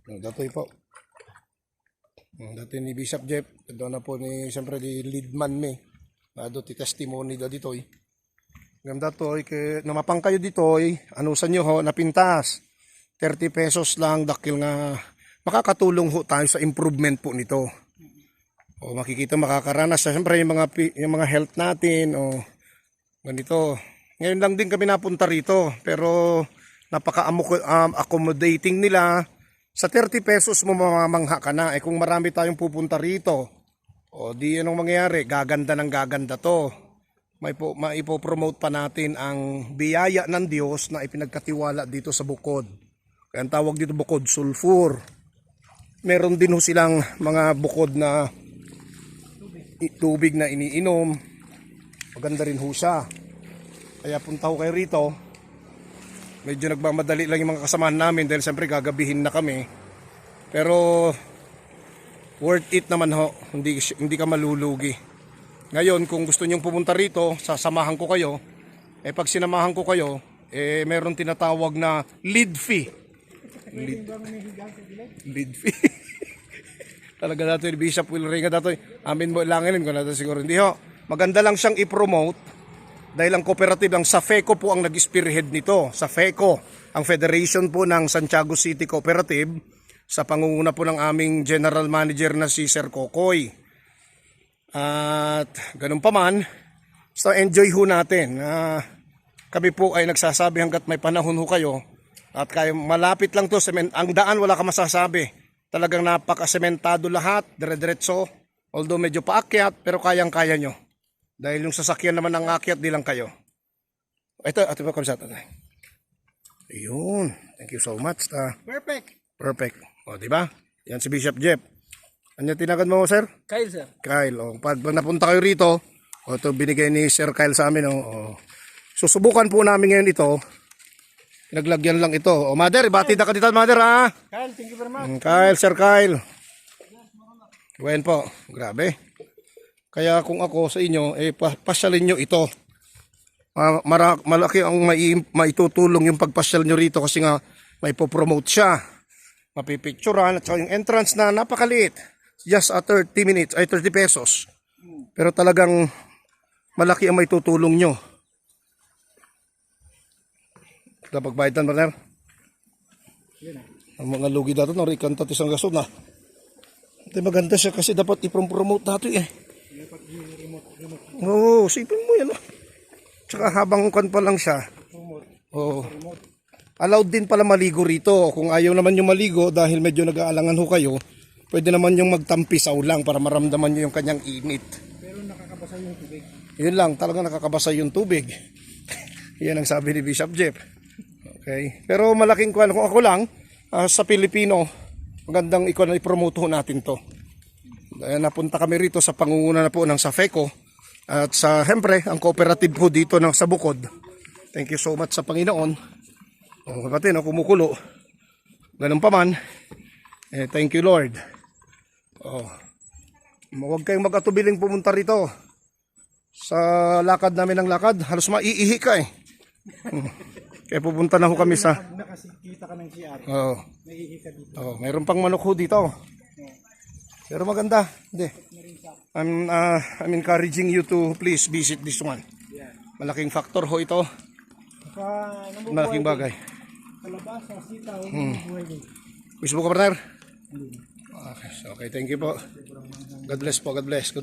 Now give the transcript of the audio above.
Datoy po. Dati ni Bishop Jeff, doon na po ni siyempre di lead man mi. Ado ti testimony da ditoy. Ngam datoy ke namapang kayo ditoy, anusan nyo ho napintas. 30 pesos lang dakil nga makakatulong ho tayo sa improvement po nito. O makikita makakaranas siyempre yung mga health natin o ganito. Ngayon lang din kami napunta rito pero napaka-accommodating nila. Sa 30 pesos mo mamamangha ka na. Kung marami tayong pupunta rito, o di anong mangyayari, gaganda ng gaganda to. Maipopromote pa natin ang biyaya ng Diyos na ipinagkatiwala dito sa bukod. Kaya ang tawag dito bukod, sulfur. Meron din ho silang mga bukod na tubig na iniinom. Maganda rin ho siya. Kaya punta ho kayo rito. Medyo nagmamadali lang yung mga kasamahan namin dahil siyempre gagabihin na kami. Pero worth it naman ho, hindi ka malulugi. Ngayon kung gusto nyong pumunta rito, sasamahan ko kayo. Pag sinamahan ko kayo, meron tinatawag na lead fee. Lead fee. Talaga natin ni Bishop Will Ringa datoy. Amin mo ilangin ko na siguro. Hindi ho, maganda lang siyang i-promote. Dahil ang cooperative, ang SAFECO po ang nag-spearhead nito. SAFECO, ang Federation po ng Santiago City Cooperative sa pangunguna po ng aming General Manager na si Sir Kokoy. At ganun pa man, so enjoy ho natin. Kami po ay nagsasabi hanggat may panahon ho kayo at kayo malapit lang to, ang daan wala ka masasabi. Talagang napaka-sementado lahat, dire-diretso. Although medyo paakyat pero kayang-kaya nyo. Dahil yung sasakyan naman ang akyat, di lang kayo. Ito pa komisat. Ayun. Thank you so much. Perfect. O, di ba? Yan si Bishop Jeff. Ano tinagan mo, sir? Kyle, sir. Kyle. O, pag napunta kayo rito, ito binigay ni Sir Kyle sa amin. O. Susubukan po namin ngayon ito. Naglagyan lang ito. O, Mother, ibati na ka dito, Mother, ha? Kyle, thank you very much. Kyle, Sir Kyle. Gwen po. Grabe. Kaya kung ako sa inyo, pasyalin nyo ito. Malaki ang maitutulong yung pagpasyal nyo rito kasi nga may popromote siya. Mapipicturean at saka yung entrance na napakaliit. Just 30 minutes, ay 30 pesos. Pero talagang malaki ang maitutulong nyo. Pagbayadan, partner. Ang mga lugi dito, narikanta tisang gasod na. Ito maganda siya kasi dapat ipromote natin Oo, sipin mo yan. Tsaka habang kan pa lang siya. Allowed din pala maligo rito. Kung ayaw naman yung maligo dahil medyo nag-aalangan ho kayo, pwede naman yung magtampisaw lang para maramdaman nyo yung kanyang init. Pero nakakabasa yung tubig. Yun lang, talaga nakakabasa yung tubig. Yan ang sabi ni Bishop Jeff. Okay. Pero malaking kung ako lang, sa Pilipino, magandang i-promote ho natin to. Napunta kami rito sa pangunguna na po ng SAFECO at sa siyempre ang cooperative po dito sa bukod. Thank you so much sa Panginoon. Kapatid, kumukulo. Ganun pa man. Thank you Lord. Huwag kayong mag-atubiling pumunta rito. Sa lakad namin ng lakad, halos maiihi ka Kaya pupunta na ho kami sa... Nakakita ka ng CR. Naiihi ka dito. Mayroon pang manok ho dito. Pero maganda. Hindi. I'm encouraging you to please visit this one. Malaking factor ho ito. Malaking bagay. Kalabasa, sitaw, Wish mo ka, partner? Okay, thank you po. God bless po. God bless.